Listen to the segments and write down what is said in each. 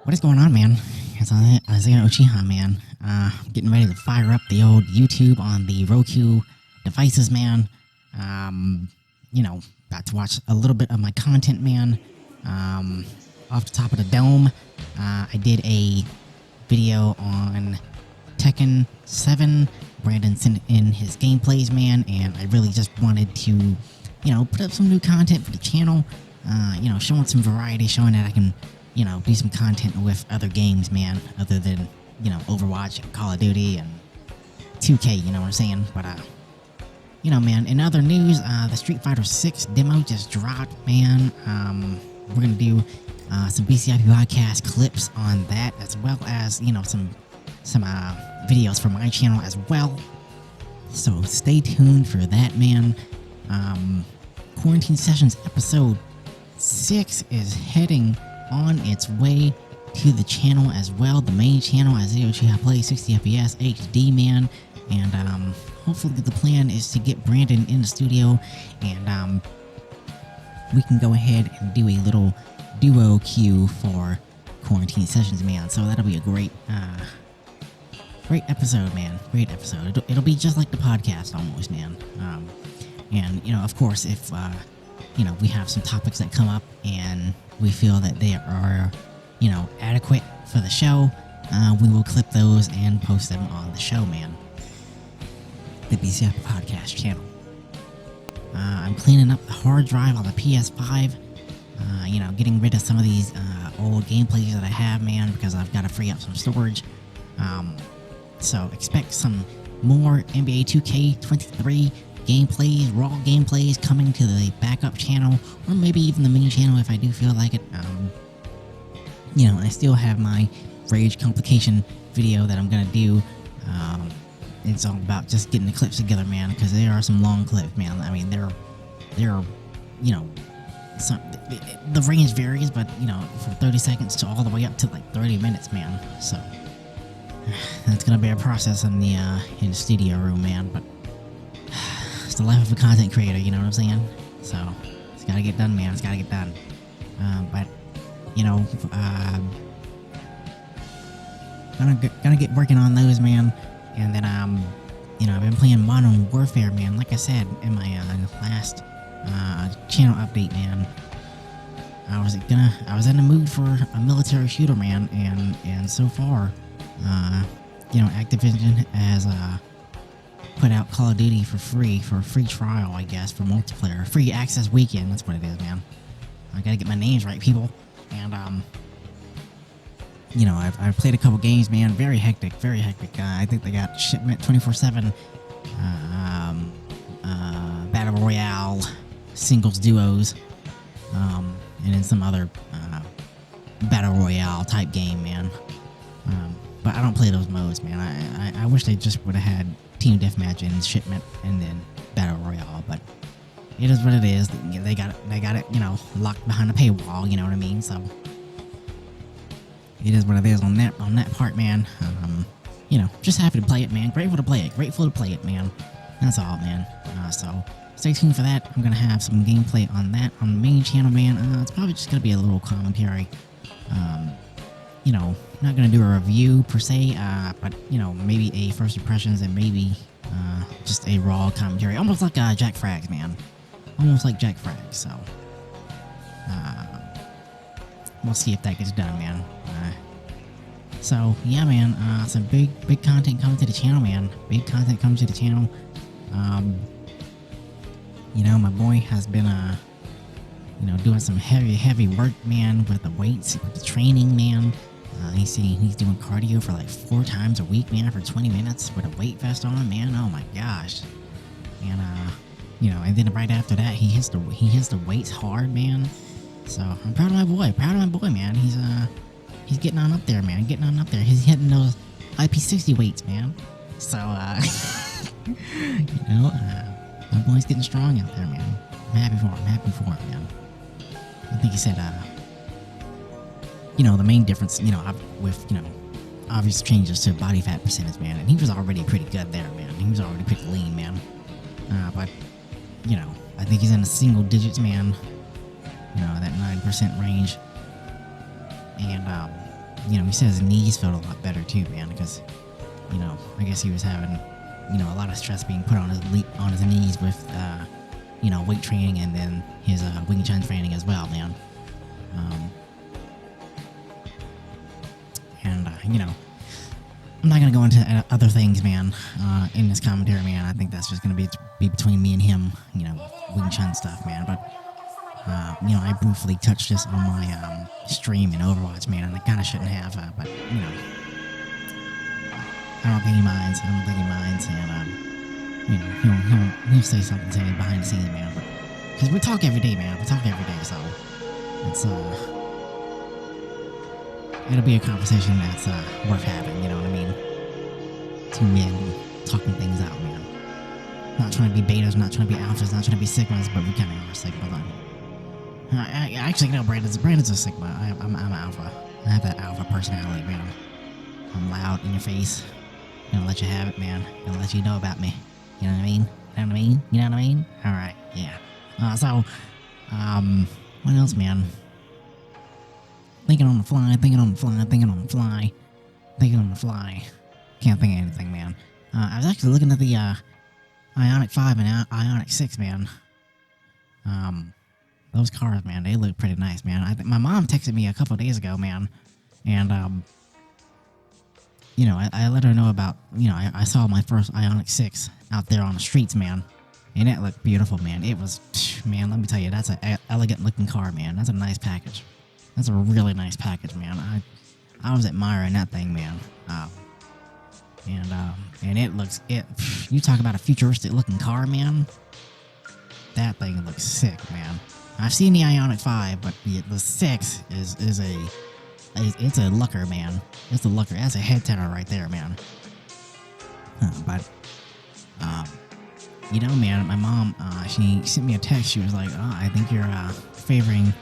What is going on, man? It's IsiahUchiha, man. Getting ready to fire up the old YouTube on the Roku devices, man. About to watch a little bit of my content, man. Off the top of the dome, I did a video on Tekken 7. Brandon sent in his gameplays, man, and I really just wanted to, put up some new content for the channel. Showing some variety, showing that I can, do some content with other games, man, other than, Overwatch and Call of Duty and 2K, you know what I'm saying? But, man, in other news, the Street Fighter 6 demo just dropped, man. We're gonna do some BCIP podcast clips on that, as well as, some videos from my channel as well. So stay tuned for that, man. Quarantine Sessions episode 6 is heading on its way to the channel as well, the main channel, IsiahUchihaPlays60FPSHD, man. And hopefully the plan is to get Brandon in the studio, and we can go ahead and do a little duo queue for Quarantine Sessions, man. So that'll be a great episode, man. Great episode. It'll be just like the podcast almost, man. And of course, if we have some topics that come up and we feel that they are, adequate for the show, we will clip those and post them on the show, man. The BCIP podcast channel. I'm cleaning up the hard drive on the PS5. Getting rid of some of these old gameplays that I have, man, because I've got to free up some storage. So expect some more NBA 2K23 gameplays, raw gameplays coming to the backup channel, or maybe even the main channel if I do feel like it. I still have my Rage Complication video that I'm gonna do. It's all about just getting the clips together, man, because there are some long clips, man. I mean, they're the range varies, but from 30 seconds to all the way up to like 30 minutes, man. So that's gonna be a process in the studio room, man. But it's the life of a content creator, you know what I'm saying? So it's gotta get done, man. It's gotta get done. Gonna get working on those, man. And then I've been playing Modern Warfare, man. Like I said in my last channel update, man. I was in the mood for a military shooter, man, and so far, Activision has put out Call of Duty for a free trial, I guess, for multiplayer, free access weekend. That's what it is, man. I gotta get my names right, people. And I've played a couple games, man. Very hectic, very hectic. I think they got shipment 24/7, battle royale, singles, duos, and then some other battle royale type game, man. But I don't play those modes, man. I wish they just would have had team deathmatch and shipment and then battle royale. But it is what it is. They got it, locked behind a paywall. You know what I mean? So it is what it is on that part, man. Just happy to play it, man. Grateful to play it, man. That's all, man. So stay tuned for that. I'm gonna have some gameplay on that on the main channel, man. It's probably just gonna be a little commentary. Not gonna do a review per se, but maybe a first impressions and maybe just a raw commentary, almost like Jack Frags, man. Almost like Jack Frags. So we'll see if that gets done, man. So yeah, man. Some big content coming to the channel, man. Big content coming to the channel. My boy has been doing some heavy work, man, with the weights, with the training, man. He's doing cardio for like 4 times a week, man, for 20 minutes with a weight vest on, man. Oh my gosh. And and then right after that, he hits the weights hard, man. So I'm proud of my boy, man. He's getting on up there, man. He's hitting those IP60 weights, man. So my boy's getting strong out there, man. I'm happy for him, man. I think he said the main difference, with, obvious changes to body fat percentage, man. And he was already pretty good there, man. He was already pretty lean, man. But, I think he's in the single digits, man. That 9% range. And, you know, he said his knees felt a lot better too, man, because, you know, I guess he was having, you know, a lot of stress being put on his knees with, you know, weight training and then his Wing Chun training as well, man. And you know, I'm not gonna go into other things, man, in this commentary, man. I think that's just gonna be between me and him, you know, Wing Chun stuff, man. But you know, I briefly touched this on my stream in Overwatch, man, and I kind of shouldn't have, but you know, I don't think he minds. And you know, he'll say something to me behind the scenes, man. But because we talk every day, man. We talk every day, so it's it'll be a conversation that's worth having. You know what I mean? Two men talking things out, man. Not trying to be betas, not trying to be alphas, not trying to be sigmas, but we kind of are sigma. I actually, no, Brandon's a sigma. I'm an alpha. I have that alpha personality, man. I'm loud in your face. Gonna let you have it, man. Gonna let you know about me. You know what I mean? You know what I mean? You know what I mean? All right, yeah. So, what else, man? Thinking on the fly. Can't think of anything, man. I was actually looking at the Ioniq 5 and Ioniq 6, man. Those cars, man, they look pretty nice, man. I think my mom texted me a couple days ago, man, and you know, I let her know about, you know, I saw my first Ioniq 6 out there on the streets, man, and it looked beautiful, man. It was, man, let me tell you, that's an elegant looking car, man. That's a nice package. That's a really nice package, man. I was admiring that thing, man. And it looks, you talk about a futuristic looking car, man. That thing looks sick, man. I've seen the Ioniq 5, but the 6 it's a looker, man. It's a looker. That's a head turner right there, man. But you know, man, my mom, she sent me a text. She was like, "Oh, I think you're favoring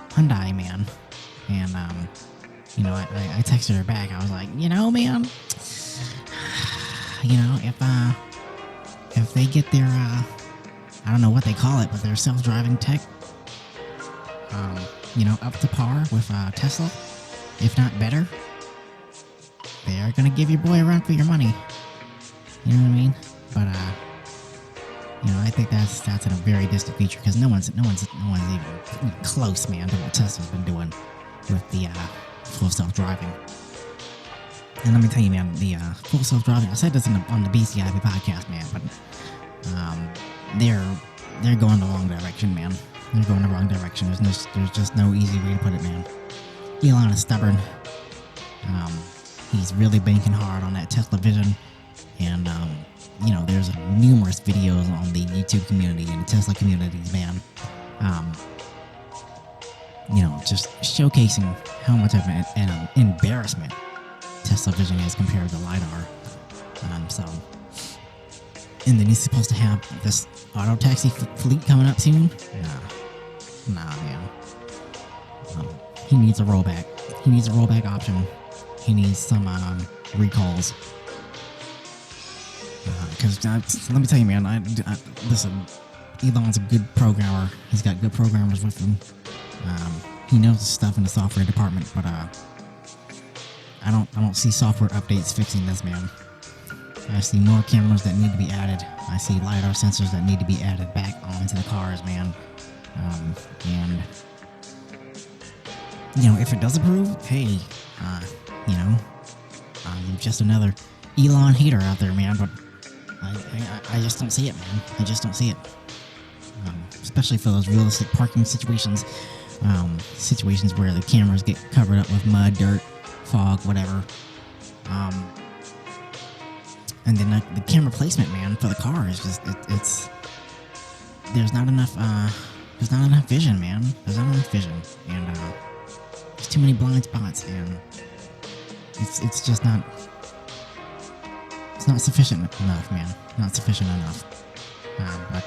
Hyundai, man." And you know, I texted her back. I was like, you know, man, you know, if they get their I don't know what they call it, but their self-driving tech, you know, up to par with Tesla, if not better, they are gonna give your boy a run for your money. You know what I mean? But you know, I think that's in a very distant future, because no one's even close, man, to what Tesla's been doing with the full self-driving. And let me tell you, man, the full self-driving, I said this on the BCIP podcast, man, but they're going the wrong direction, man. They're going the wrong direction. There's just no easy way to put it, man. Elon is stubborn. He's really banking hard on that Tesla vision, and you know, there's numerous videos on the YouTube community and the Tesla communities, man. You know, just showcasing how much of an embarrassment Tesla vision is compared to LiDAR. So, and then he's supposed to have this auto taxi fleet coming up soon. Nah, man. He needs a rollback. He needs a rollback option. He needs some recalls. Because let me tell you, man, listen, Elon's a good programmer. He's got good programmers with him. He knows the stuff in the software department, but I don't see software updates fixing this, man. I see more cameras that need to be added. I see LiDAR sensors that need to be added back onto the cars, man. And you know, if it does approve, hey, you know, I'm just another Elon hater out there, man. But I just don't see it, man. I just don't see it. Especially for those realistic parking situations, situations where the cameras get covered up with mud, dirt, fog, whatever. And then the camera placement, man, for the car is just it's there's not enough vision, man. There's not enough vision, and there's too many blind spots, and it's just not. It's not sufficient enough, man. Not sufficient enough. But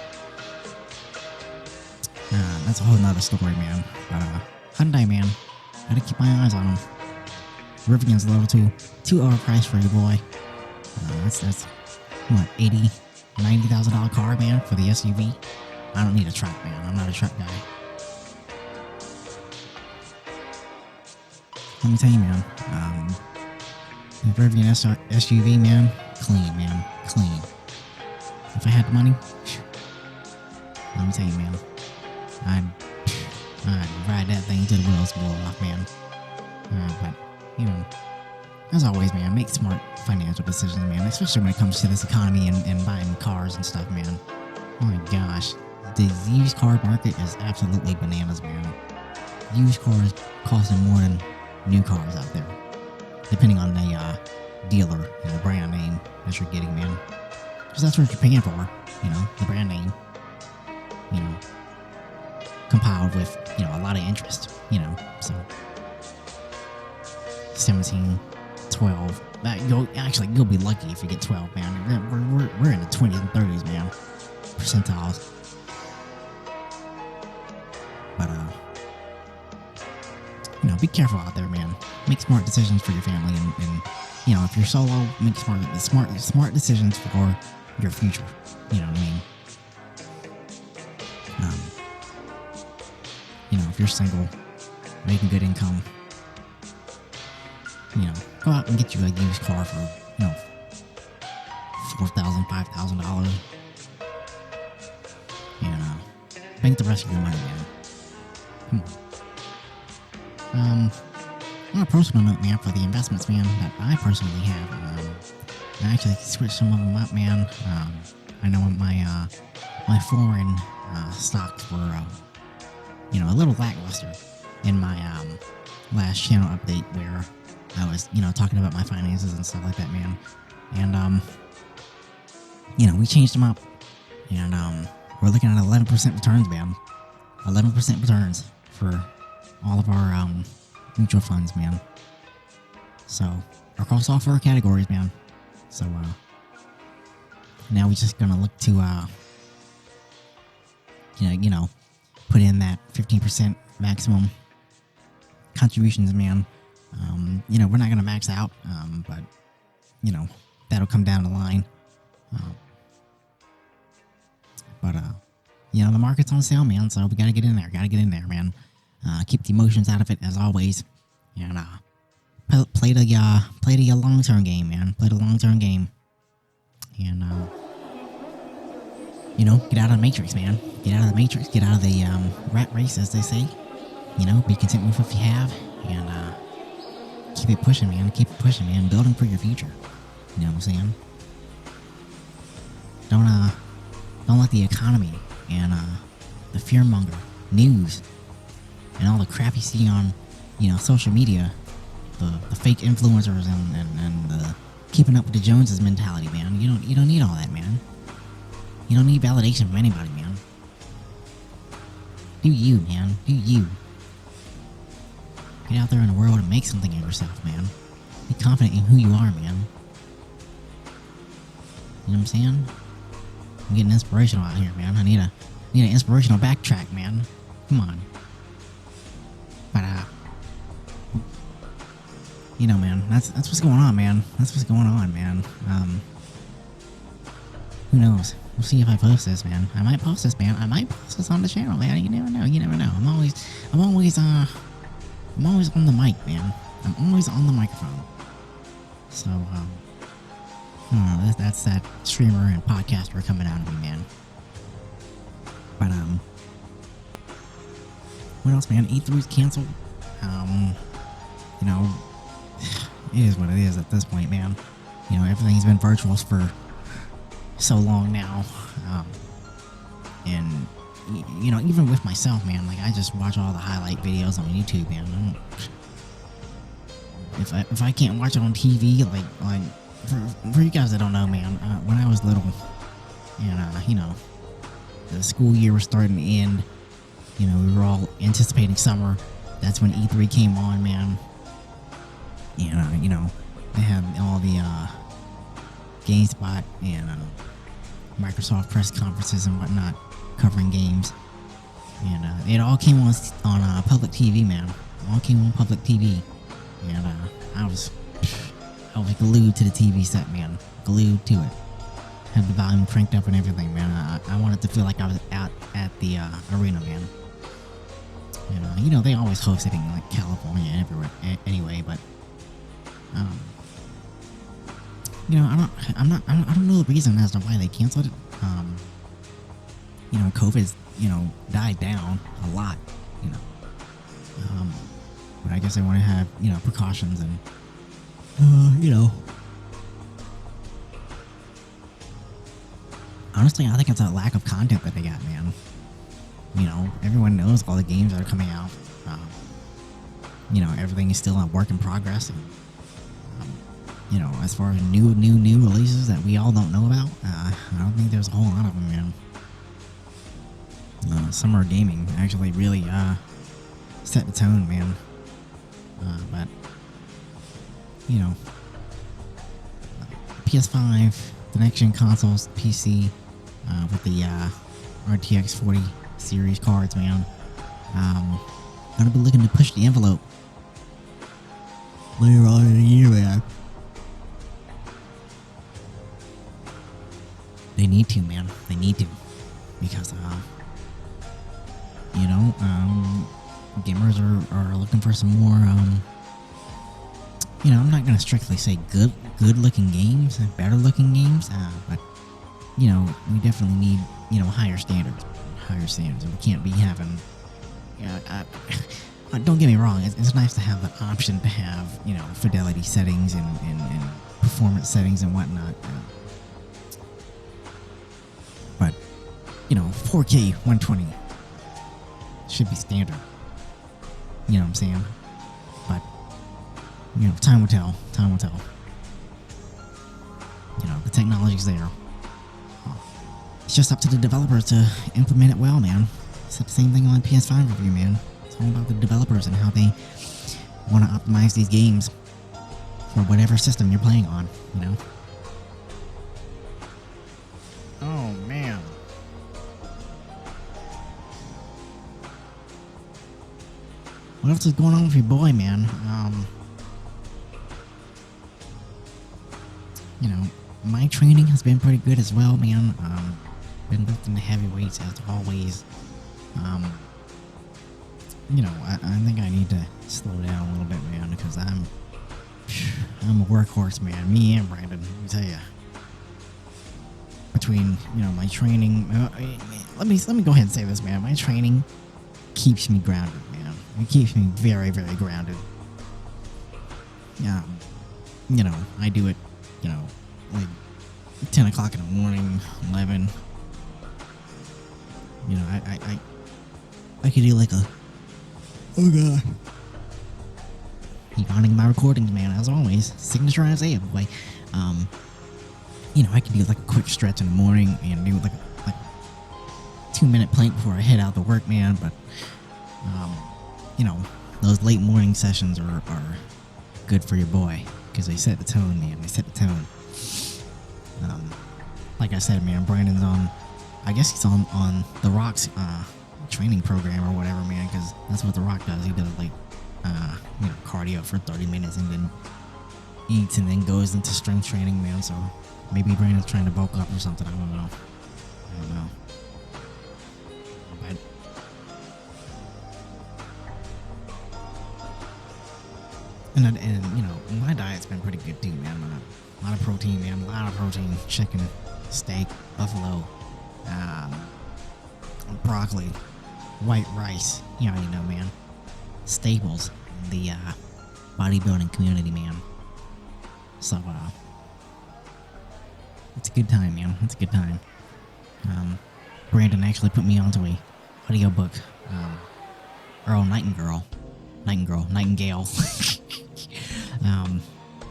that's a whole nother story, man. But Hyundai, man, gotta keep my eyes on them. Rivian's level 2, too overpriced for you, boy. That's what, $80,000-$90,000 car, man, for the SUV. I don't need a truck, man. I'm not a truck guy. let me tell you, man. If I an SUV, man, clean, man, clean. If I had the money, let me tell you, man, I'd ride that thing till the wheels blow off, man. But you know, as always, man, make smart financial decisions, man. Especially when it comes to this economy and buying cars and stuff, man. Oh my gosh, the used car market is absolutely bananas, man. Used cars costing more than new cars out there, depending on the dealer and the brand name that you're getting, man. Because that's what you're paying for, you know, the brand name, you know, compiled with, you know, a lot of interest, you know, so 17, 12, you'll be lucky if you get 12, man. We're in the 20s and 30s, man, percentiles. But, you know, be careful out there, man. Make smart decisions for your family, and you know, if you're solo, make smart decisions for your future. You know what I mean? You know, if you're single, making good income, you know, go out and get you a used car for, you know, $4,000, $5,000. And bank the rest of your money, man. Come on. On a personal note, man, for the investments, man, that I personally have, I actually switched some of them up, man. I know my foreign stocks were, you know, a little lackluster in my last channel update where I was, you know, talking about my finances and stuff like that, man. And you know, we changed them up, and we're looking at 11% returns, man. 11% returns for all of our mutual funds, man. So across all 4 categories, man. So now we're just gonna look to you know, put in that 15% maximum contributions, man. You know, we're not gonna max out, but you know, that'll come down the line. But you know, the market's on sale, man, so we gotta get in there, man. Keep the emotions out of it, as always, and play the long-term game, man. Play the long-term game, and you know, get out of the matrix, man. Get out of the matrix. Get out of the rat race, as they say. You know, be content with what you have, and keep it pushing, man. Keep it pushing, man. Building for your future. You know what I'm saying? Don't let the economy and the fearmonger news and all the crap you see on, you know, social media, the fake influencers and the keeping up with the Joneses mentality, man. You don't need all that, man. You don't need validation from anybody, man. Do you, man. Do you. Get out there in the world and make something of yourself, man. Be confident in who you are, man. You know what I'm saying? I'm getting inspirational out here, man. I need an inspirational backtrack, man. Come on. But you know, man, that's what's going on, man. That's what's going on, man. Who knows? We'll see if I post this, man. I might post this, man. I might post this on the channel, man. You never know. You never know. I'm always on the mic, man. I'm always on the microphone. So, I don't know, that's that streamer and podcaster coming out of me, man. But, what else, man? E3's canceled. You know, it is what it is at this point, man. You know, everything's been virtual for so long now. And, you know, even with myself, man, like, I just watch all the highlight videos on YouTube, man. If I can't watch it on TV, like for you guys that don't know, man, when I was little, and you know, the school year was starting to end, you know, we were all anticipating summer. That's when E3 came on, man. And you know, they had all the GameSpot and Microsoft press conferences and whatnot covering games, and it all came on public TV, man. It all came on public TV, and I was glued to the TV set, man. Glued to it. Had the volume cranked up and everything, man. I wanted to feel like I was out at the arena, man. And you know, they always host it in like California and everywhere anyway. But you know, I don't know the reason as to why they canceled it. You know, COVID's, you know, died down a lot. You know, but I guess they want to have, you know, precautions and you know. Honestly, I think it's a lack of content that they got, man. You know, everyone knows all the games that are coming out. You know, everything is still a work in progress. And, you know, as far as new releases that we all don't know about, I don't think there's a whole lot of them, man. Summer gaming actually really set the tone, man. But, you know, PS5, the next-gen consoles, PC, with the RTX 40 series cards, man. Gonna be looking to push the envelope later on in the year, man. They need to, man. They need to, because you know, gamers are looking for some more. You know, I'm not gonna strictly say good-looking games, better looking games, but you know, we definitely need, you know, higher standards. We can't be having. Don't get me wrong. It's nice to have the option to have, you know, fidelity settings and performance settings and whatnot. But you know, 4K 120 should be standard. You know what I'm saying? But you know, time will tell. You know, the technology's there. It's just up to the developers to implement it well, man. It's the same thing on PS5 review, man. It's all about the developers and how they want to optimize these games for whatever system you're playing on, you know? Oh, man. What else is going on with your boy, man? You know, my training has been pretty good as well, man. Been lifting the heavy weights as always. You know, I think I need to slow down a little bit, man, because I'm a workhorse, man. Me and Brandon, let me tell you. Between, you know, my training, let me go ahead and say this, man. My training keeps me grounded, man. It keeps me very, very grounded. You know, I do it, you know, like 10 o'clock in the morning, 11. You know, I could do like a, oh god, keep honoring my recordings, man, as always. Signature Isaiah, boy. You know, I could do like a quick stretch in the morning and do like 2-minute plank before I head out to work, man. But you know, those late morning sessions are good for your boy because they set the tone, man. They set the tone. Like I said, man, Brandon's on. I guess he's on The Rock's training program or whatever, man, because that's what The Rock does. He does like you know, cardio for 30 minutes and then eats and then goes into strength training, man. So maybe Brandon's trying to bulk up or something. I don't know. But and you know, my diet's been pretty good too, man. A lot of protein, man. A lot of protein. Chicken, steak, buffalo, broccoli, white rice. You already know, man. Staples in the bodybuilding community, man. So it's a good time, man. It's a good time. Brandon actually put me onto a audiobook. Earl Nightingale.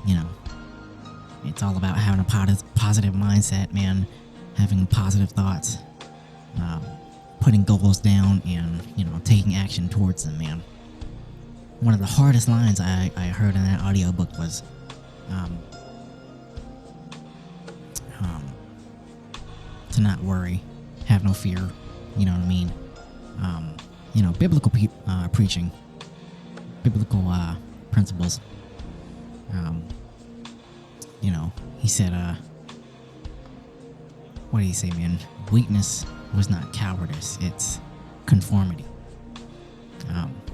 You know, it's all about having a positive mindset, man. Having positive thoughts. Putting goals down and, you know, taking action towards them, man. One of the hardest lines I heard in that audiobook was, to not worry, have no fear, you know what I mean? You know, biblical preaching, biblical principles. You know, he said, what did he say, man? Weakness was not cowardice, it's conformity.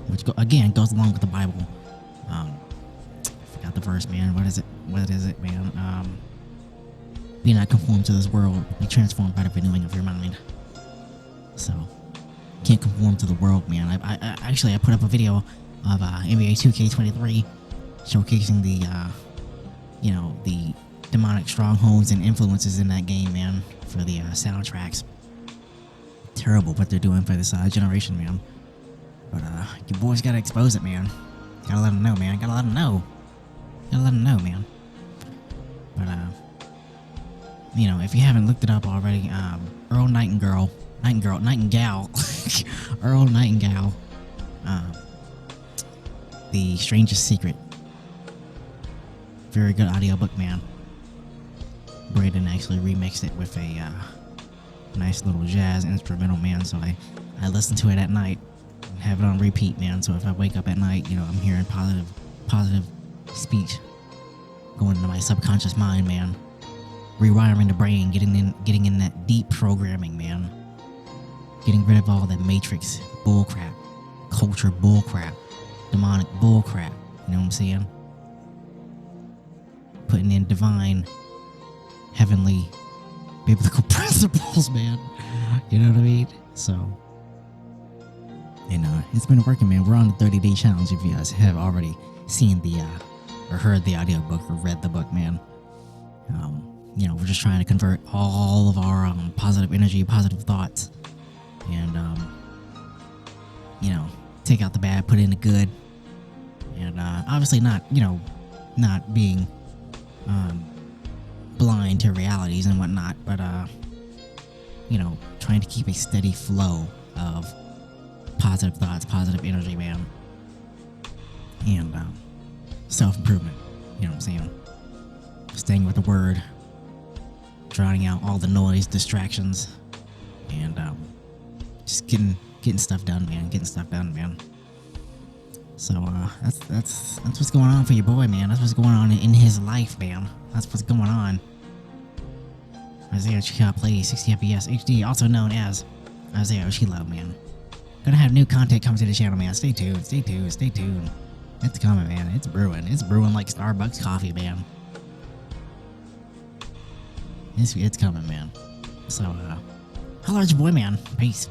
which again goes along with the Bible. Forgot the verse, man. What is it? What is it, man? Be not conformed to this world, be transformed by the renewing of your mind. So, can't conform to the world, man. I actually put up a video of NBA 2K23 showcasing the, the demonic strongholds and influences in that game, man, for the soundtracks. Terrible what they're doing for this generation, man. But you boys gotta expose it, man. Gotta let them know, man. Gotta let them know. Gotta let them know, man. But if you haven't looked it up already, Earl Nightingale, Earl Nightingale, The Strangest Secret. Very good audiobook, man. Brandon actually remixed it with a nice little jazz instrumental, man. So I listen to it at night and have it on repeat, man. So if I wake up at night, I'm hearing positive speech going into my subconscious mind, man. Rewiring the brain, getting in that deep programming, man. Getting rid of all that matrix bullcrap, culture bullcrap, demonic bullcrap. You know what I'm saying? Putting in divine, heavenly, biblical principles, man. You know what I mean? So, it's been working, man. We're on the 30-day challenge. If you guys have already seen or heard the audiobook or read the book, man. We're just trying to convert all of our positive energy, positive thoughts, and take out the bad, put in the good, and obviously not being blind to realities and whatnot, but trying to keep a steady flow of positive thoughts, positive energy, man, and self-improvement. You know what I'm saying? Staying with the word, drowning out all the noise, distractions, and just getting stuff done, man. Getting stuff done, man. So that's what's going on for your boy, man. That's what's going on in his life, man. That's what's going on. IsiahUchihaPlays60FPSHD, also known as IsiahUchiha, man. Gonna have new content coming to the channel, man. Stay tuned. Stay tuned. Stay tuned. It's coming, man. It's brewing. It's brewing like Starbucks coffee, man. It's coming, man. So, holla at your boy, man. Peace.